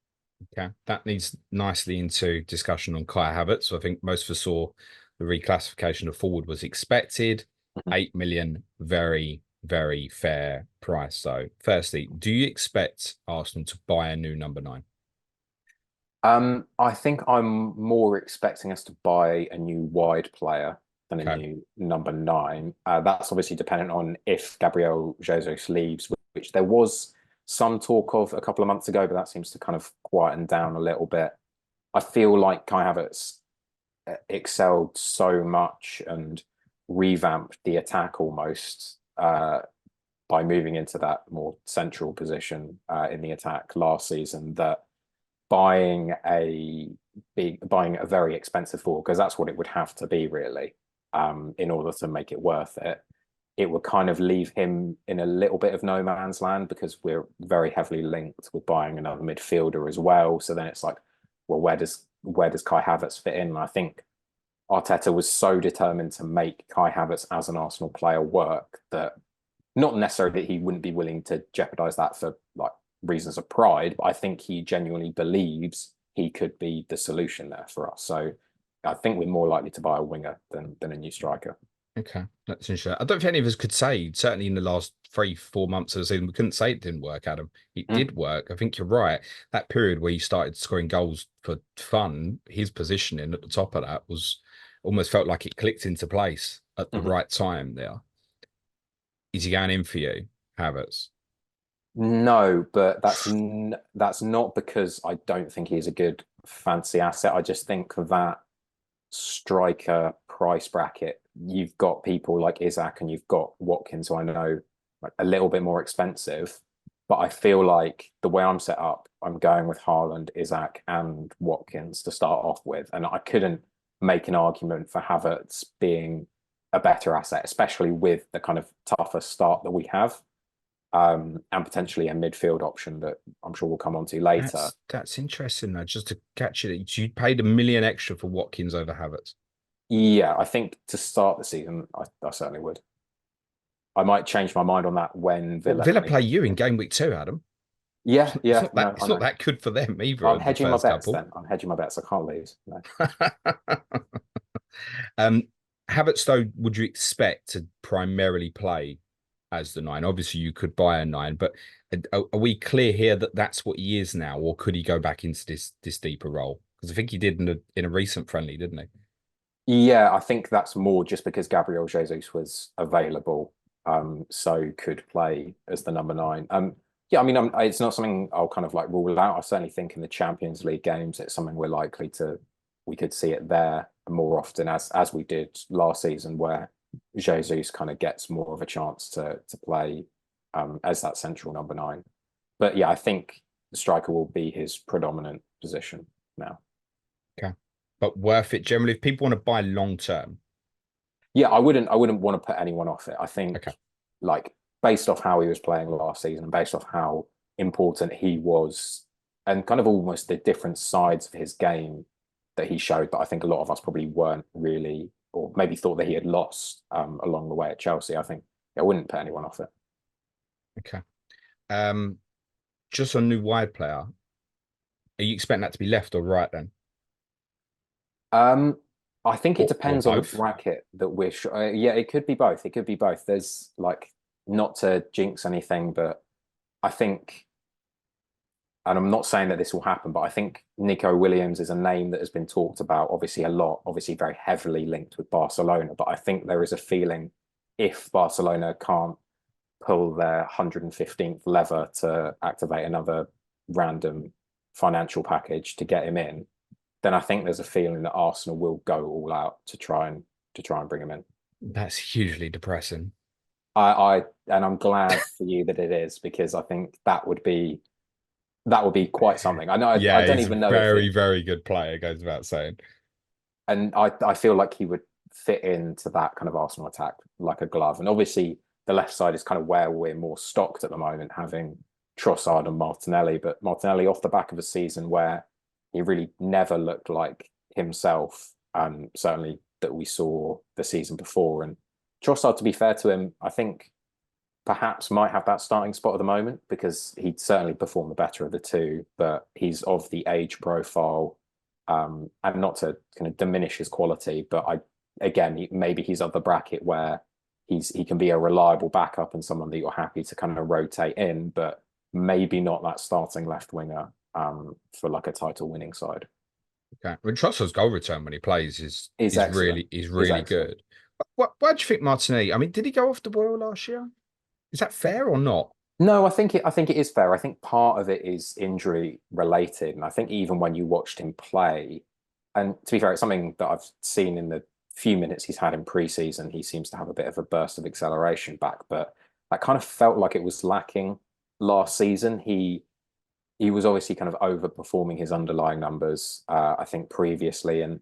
Okay, that leads nicely into discussion on Kai Havertz. So I think most of us saw the reclassification of forward was expected. Mhm. 8 million, very, very fair price. So, firstly, do you expect Arsenal to buy a new number 9? I think I'm more expecting us to buy a new wide player than a Okay. new number 9. That's obviously dependent on if Gabriel Jesus leaves, which there was some talk of a couple of months ago, but that seems to kind of quieten down a little bit. I feel like Kai Havertz excelled so much and revamped the attack almost by moving into that more central position in the attack last season that buying a very expensive forward, because that's what it would have to be really, in order to make it worth it. It would kind of leave him in a little bit of no man's land because we're very heavily linked with buying another midfielder as well. So then it's like, well, where does Kai Havertz fit in? And I think Arteta was so determined to make Kai Havertz as an Arsenal player work that not necessarily that he wouldn't be willing to jeopardize that for like reasons of pride, but I think he genuinely believes he could be the solution there for us. So I think we're more likely to buy a winger than a new striker. Okay, that's interesting. I don't think any of us could say, certainly in the last 3, 4 months of the season, we couldn't say it didn't work, Adam. It Mm. did work. I think you're right. That period where he started scoring goals for fun, his positioning at the top of that was almost felt like it clicked into place at the Mhm. right time there. Is he going in for you, Havertz? No, but that's not because I don't think he's a good fancy asset. I just think that striker price bracket, you've got people like Isaac and you've got Watkins, who I know like a little bit more expensive. But I feel like the way I'm set up, I'm going with Haaland, Isaac, and Watkins to start off with. And I couldn't make an argument for Havertz being a better asset, especially with the kind of tougher start that we have. And potentially a midfield option that I'm sure we'll come on to later. That's interesting though. Just to catch it, you paid 1 million extra for Watkins over Havertz. Yeah, I think to start the season, I certainly would. I might change my mind on that when Well, Villa Villa play. play you in game week 2, Adam. Yeah, It's yeah, not that no, I it's not know. that good for them either I'm in the hedging my first bets couple. then. I'm hedging my bets. I can't lose. No. um, Havertz though, would you expect to primarily play as the 9? Obviously, you could buy a 9, but are we clear here that that's what he is now, or could he go back into this deeper role? Because I think he did in a recent friendly, didn't he? Yeah, I think that's more just because Gabriel Jesus was available, so could play as the number 9. Yeah, I mean, it's not something I'll kind of like rule out. I certainly think in the Champions League games, it's something we could see it there more often as we did last season, where Jesus kind of gets more of a chance to play as that central number 9. But yeah, I think the striker will be his predominant position now. Okay, but worth it generally if people want to buy long term. Yeah, I wouldn't want to put anyone off it. I think Okay. like based off how he was playing last season and based off how important he was and kind of almost the different sides of his game that he showed that I think a lot of us probably weren't really or maybe thought that he had lost along the way at Chelsea. I think I wouldn't put anyone off it. Okay. Um, just a new wide player, are you expecting that to be left or right then? Um, I think it Or depends on the both? bracket that yeah, it could be both. It could be both. There's like, not to jinx anything, but I think, and I'm not saying that this will happen, but I think Nico Williams is a name that has been talked about obviously a lot, obviously very heavily linked with Barcelona. But I think there is a feeling if Barcelona can't pull their 115th lever to activate another random financial package to get him in, then I think there's a feeling that Arsenal will go all out to try and bring him in. That's hugely depressing. And I'm glad for you that it is, because I think that would be quite something. I know I Yeah, don't he's a even know if very, it, very good player, goes without saying. and I feel like he would fit into that kind of Arsenal attack like a glove. And obviously the left side is kind of where we're more stocked at the moment, having Trossard and Martinelli. But Martinelli off the back of a season where he really never looked like himself, certainly that we saw the season before. And Trossard, to be fair to him, I think perhaps might have that starting spot at the moment because he'd certainly perform the better of the two, but he's of the age profile, and not to kind of diminish his quality, but maybe he's of the bracket where he can be a reliable backup and someone that you're happy to kind of rotate in, but maybe not that starting left winger for like a title winning side. Okay. When Trossard's goal return when he plays Is excellent. is Is really excellent. good. Why do you think Martinelli? I mean, did he go off the boil last year? Is that fair or not? No, I think it is fair. I think part of it is injury related, and I think even when you watched him play, and to be fair, it's something that I've seen in the few minutes he's had in pre-season. He seems to have a bit of a burst of acceleration back, but that kind of felt like it was lacking last season. He was obviously kind of overperforming his underlying numbers, I think previously, and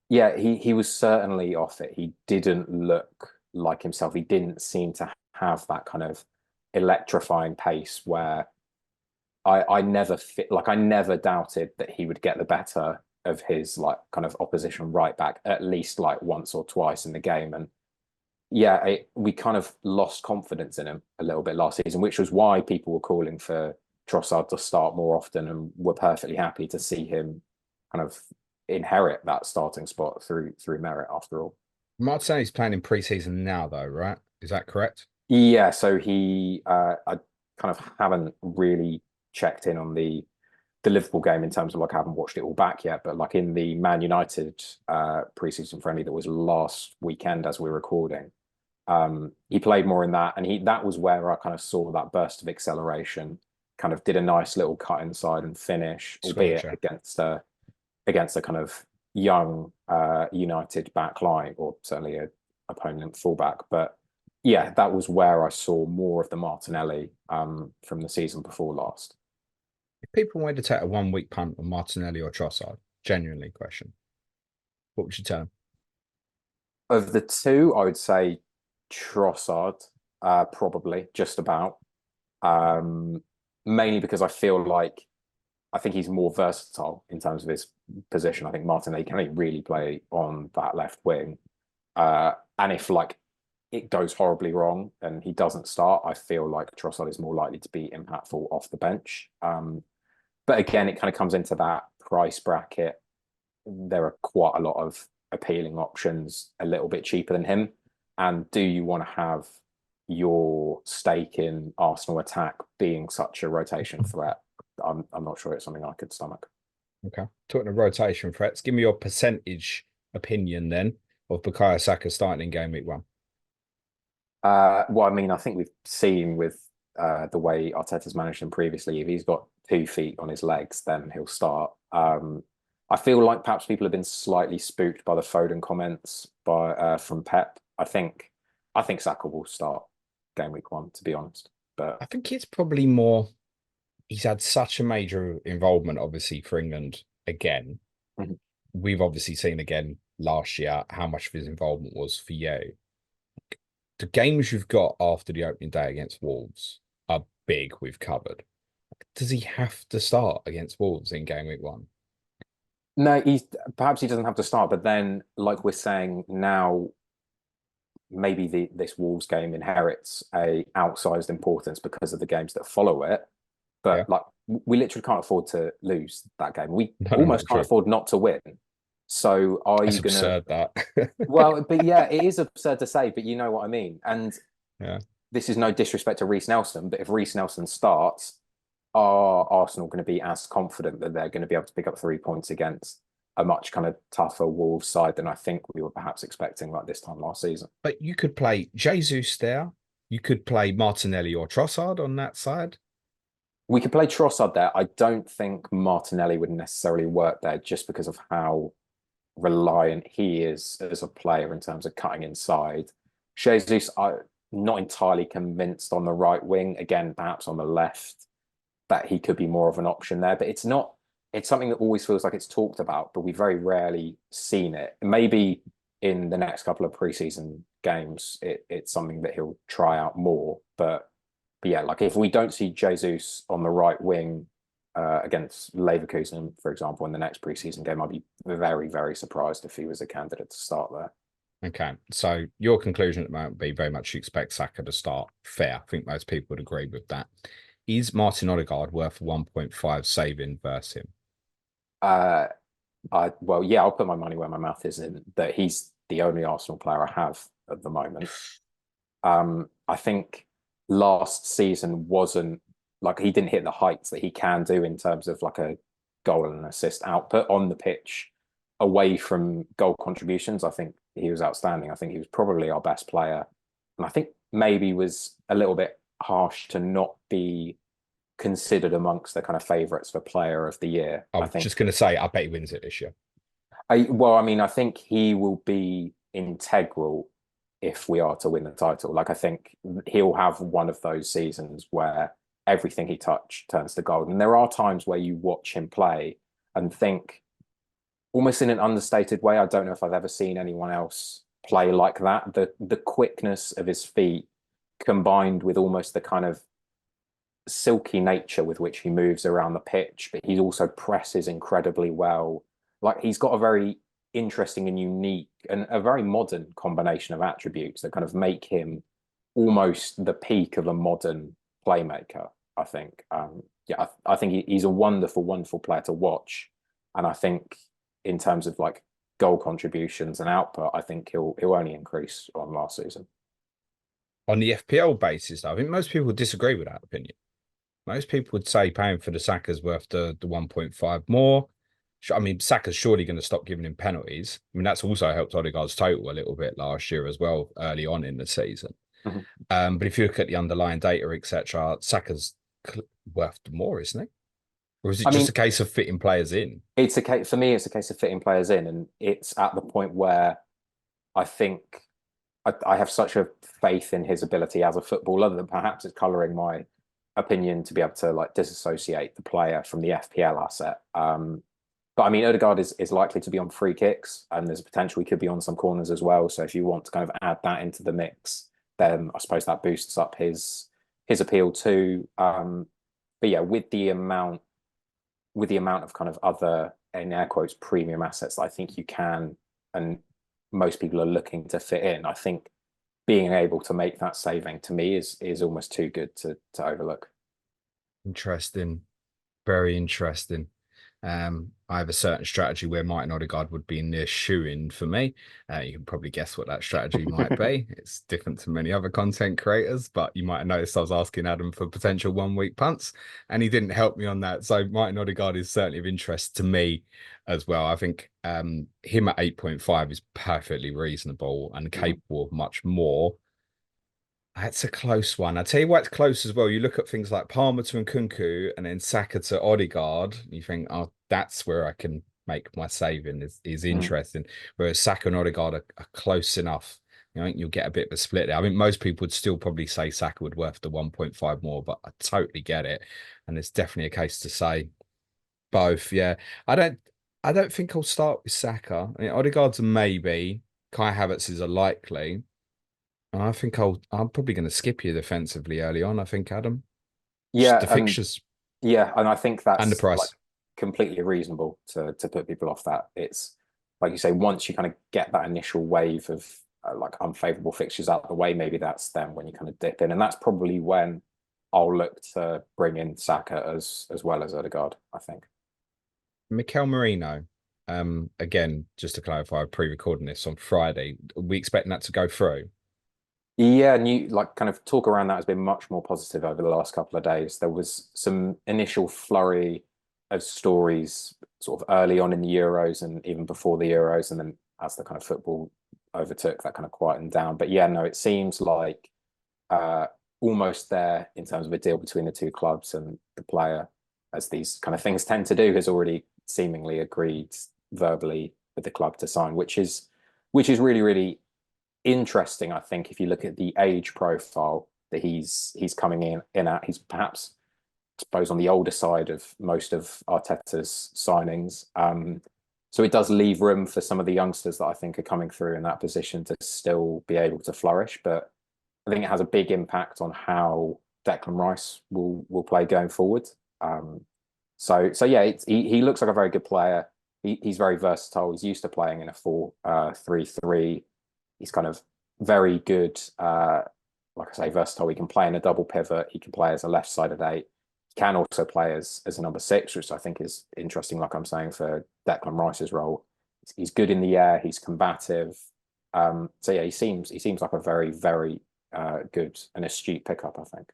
yeah, he was certainly off it. He didn't look like himself. He didn't seem to have that kind of electrifying pace where I never fit like I never doubted that he would get the better of his like kind of opposition right back at least like once or twice in the game. And yeah, we kind of lost confidence in him a little bit last season, which was why people were calling for Trossard to start more often, and were perfectly happy to see him kind of inherit that starting spot through merit after all. Martinelli's playing in pre-season now, though, right? Is that correct? Yeah, so I kind of haven't really checked in on the Liverpool game in terms of like I haven't watched it all back yet, but like in the Man United preseason friendly that was last weekend as we're recording, he played more in that, and that was where I kind of saw that burst of acceleration, kind of did a nice little cut inside and finish, albeit Scorcher. against a kind of young United back line, or certainly a opponent fullback. But yeah, that was where I saw more of the Martinelli from the season before last. If people wanted to take a 1 week punt on Martinelli or Trossard, genuinely question, what would you tell them? Of the two, I would say Trossard, probably just about. Um, Mainly because I think he's more versatile in terms of his position. I think Martinelli can only really play on that left wing. And if like it goes horribly wrong and he doesn't start, I feel like Trossard is more likely to be impactful off the bench. But again, it kind of comes into that price bracket. There are quite a lot of appealing options a little bit cheaper than him. And do you want to have your stake in Arsenal attack being such a rotation threat? I'm not sure it's something I could stomach. Okay. Talking of rotation threats, give me your percentage opinion then of Bukayo Saka starting in game week 1. Well, I mean, I think we've seen with the way Arteta's managed him previously, if he's got 2 feet on his legs, then he'll start. I feel like perhaps people have been slightly spooked by the Foden comments from Pep. I think Saka will start game week 1, to be honest. But I think it's probably more he's had such a major involvement, obviously, for England again. Mhm. We've obviously seen again last year how much of his involvement was for you. The games you've got after the opening day against Wolves are big, we've covered. Does he have to start against Wolves in game week 1? no, perhaps he doesn't have to start. But then, like we're saying now, maybe this Wolves game inherits a outsized importance because of the games that follow it. Yeah. but like we literally can't afford to lose that game. We No, almost not can't true. afford not to win. So are That's you gonna? absurd, that. Well, but yeah, it is absurd to say, but you know what I mean. And Yeah. this is no disrespect to Reece Nelson, but if Reece Nelson starts, are Arsenal going to be as confident that they're going to be able to pick up 3 points against a much kind of tougher Wolves side than I think we were perhaps expecting like this time last season? But you could play Jesus there. You could play Martinelli or Trossard on that side. We could play Trossard there. I don't think Martinelli would necessarily work there just because of how reliant he is as a player in terms of cutting inside. Jesus, I'm not entirely convinced on the right wing. Again, perhaps on the left, that he could be more of an option there. But it's not, it's something that always feels like it's talked about, but we've very rarely seen it. Maybe in the next couple of preseason games, it's something that he'll try out more. But yeah, like if we don't see Jesus on the right wing against Leverkusen, for example, in the next preseason game, I'd be very, very surprised if he was a candidate to start there. Okay. So your conclusion at the moment would be very much you expect Saka to start. Fair. I think most people would agree with that. Is Martin Odegaard worth 1.5 saving versus him? Well, yeah, I'll put my money where my mouth is in that he's the only Arsenal player I have at the moment. I think last season wasn't like he didn't hit the heights that he can do in terms of like a goal and assist output on the pitch. Away from goal contributions, I think he was outstanding. I think he was probably our best player, and I think maybe was a little bit harsh to not be considered amongst the kind of favourites for Player of the Year. I I was think. just going to say, I bet he wins it this year. Well, I mean, I think he will be integral if we are to win the title. Like, I think he'll have one of those seasons where everything he touched turns to gold. And there are times where you watch him play and think, almost in an understated way, I don't know if I've ever seen anyone else play like that. The quickness of his feet combined with almost the kind of silky nature with which he moves around the pitch, but he also presses incredibly well. Like he's got a very interesting and unique and a very modern combination of attributes that kind of make him almost the peak of a modern playmaker. I think, yeah, I think he's a wonderful, wonderful player to watch, and I think in terms of like goal contributions and output, I think he'll only increase on last season. On the FPL basis, though, I think most people disagree with that opinion. Most people would say paying for the Saka's worth the 1.5 more. I mean, Saka's surely going to stop giving him penalties. I mean, that's also helped Odegaard's total a little bit last year as well, early on in the season. But if you look at the underlying data, etc., Saka's worth more, isn't it? Or is it just a case of fitting players in? It's a case for me. It's a case of fitting players in, and it's at the point where I think I have such a faith in his ability as a footballer that perhaps it's colouring my opinion to be able to like disassociate the player from the FPL asset. But I mean, Odegaard is likely to be on free kicks, and there's a potential he could be on some corners as well. So if you want to kind of add that into the mix, then I suppose that boosts up his appeal too. But yeah, with the amount of kind of other, in air quotes, premium assets that I think you can and most people are looking to fit in, I think being able to make that saving to me is almost too good to overlook. Interesting. Very interesting. I have a certain strategy where Martin Odegaard would be near shoe-in for me. You can probably guess what that strategy might be. It's different to many other content creators, but you might have noticed I was asking Adam for potential 1 week punts, and he didn't help me on that. So Martin Odegaard is certainly of interest to me as well. I think him at 8.5 is perfectly reasonable and capable of much more. That's a close one. I tell you what's close as well. You look at things like Palmer to Nkunku and then Saka to Odegaard. You think, oh, that's where I can make my saving is interesting. Whereas Saka and Odegaard are close enough. I think you'll get a bit of a split there. I mean, most people would still probably say Saka would worth the 1.5 more, but I totally get it. And it's definitely a case to say both. Yeah. I don't think I'll start with Saka. I mean, Odegaard's a maybe. Kai Havertz is a likely. I think I'm probably going to skip you defensively early on. I think, Adam. Yeah, the fixtures. Yeah, and I think that's and the price. Like completely reasonable to put people off that. It's like you say, once you kind of get that initial wave of like unfavorable fixtures out of the way, maybe that's then when you kind of dip in, and that's probably when I'll look to bring in Saka as well as Odegaard, I think. Mikel Merino. Again, just to clarify, pre-recording this on Friday. Are we expecting that to go through? Yeah, new like kind of talk around that has been much more positive over the last couple of days. There was some initial flurry of stories sort of early on in the Euros and even before the Euros, and then as the kind of football overtook, that kind of quietened down. But yeah, no, it seems like uh almost there in terms of a deal between the two clubs, and the player, as these kind of things tend to do, has already seemingly agreed verbally with the club to sign, which is really, really interesting. I think if you look at the age profile that he's coming in at, he's perhaps, I suppose, on the older side of most of Arteta's signings. So it does leave room for some of the youngsters that I think are coming through in that position to still be able to flourish. But I think it has a big impact on how Declan Rice will play going forward. So yeah, he looks like a very good player. He's very versatile. He's used to playing in a 4-3-3. He's kind of very good. Like I say, versatile. He can play in a double pivot. He can play as a left-sided eight. He can also play as a number 6, which I think is interesting. Like I'm saying, for Declan Rice's role, he's good in the air. He's combative. So yeah, he seems like a very, very good and astute pickup, I think.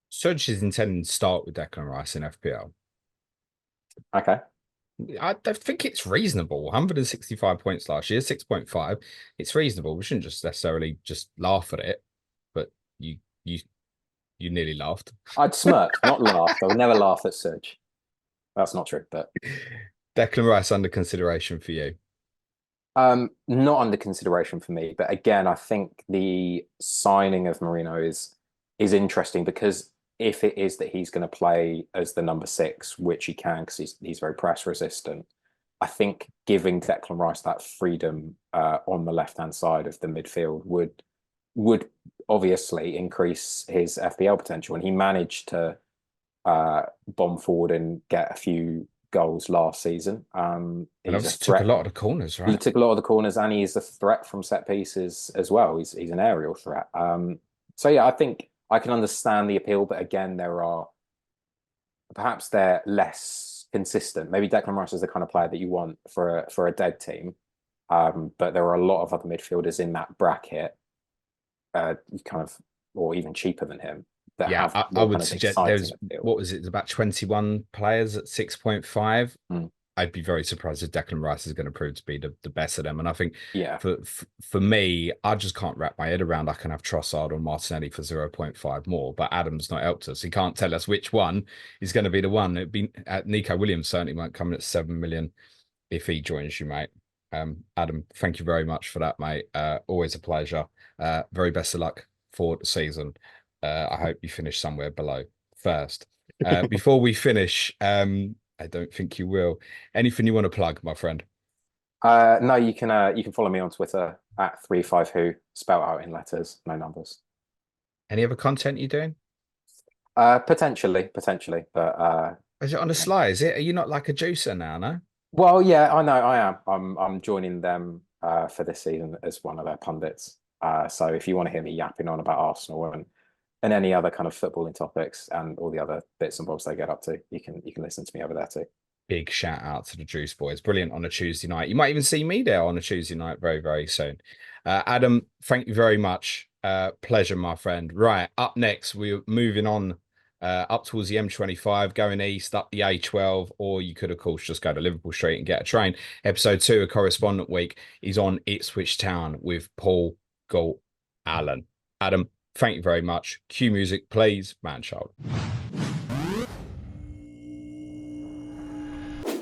Such is intending to start with Declan Rice in FPL. Okay. I think it's reasonable. 165 points last year, 6.5. It's reasonable. We shouldn't just necessarily just laugh at it. But you nearly laughed. I'd smirk, not laugh. I would never laugh at Serge. That's not true, but Declan Rice under consideration for you. not under consideration for me. But again, I think the signing of Merino is interesting, because if it is that he's going to play as the number 6, which he can because he's very press resistant, I think giving Declan Rice that freedom on the left-hand side of the midfield would obviously increase his FPL potential. And he managed to bomb forward and get a few goals last season. And obviously took a lot of the corners, right? He took a lot of the corners, and he's a threat from set pieces as well. He's an aerial threat. So yeah, I think I can understand the appeal, but again, perhaps they're less consistent. Maybe Declan Rice is the kind of player that you want for a dead team, but there are a lot of other midfielders in that bracket, or even cheaper than him. I would suggest there's what was it, about 21 players at 6.5. I'd be very surprised if Declan Rice is going to prove to be the best of them. And I think for me, I just can't wrap my head around I can have Trossard or Martinelli for 0.5 more, but Adam's not helped us. He can't tell us which one is going to be the one. It'd be Nico Williams certainly might come in at 7 million if he joins you, mate. Adam, thank you very much for that, mate. Always a pleasure. Very best of luck for the season. I hope you finish somewhere below first. Before we finish, I don't think you will. Anything you want to plug, my friend? No, you can follow me on Twitter at 35who, spelled out in letters, no numbers. Any other content you're doing? Potentially, but is it on the sly? Is it? Are you not like a juicer now? No. Well, yeah, I know I am. I'm joining them for this season as one of their pundits. So if you want to hear me yapping on about Arsenal and any other kind of footballing topics and all the other bits and bobs they get up to, you can listen to me over there too. Big shout out to the Juice Boys. Brilliant on a Tuesday night. You might even see me there on a Tuesday night very, very soon. Adam, thank you very much. Pleasure, my friend. Right, up next, we're moving on up towards the M25, going east, up the A12, or you could, of course, just go to Liverpool Street and get a train. Episode 2 of Correspondent Week is on Ipswich Town with Paul Galt Allen. Adam, thank you very much. Cue music, please, man child.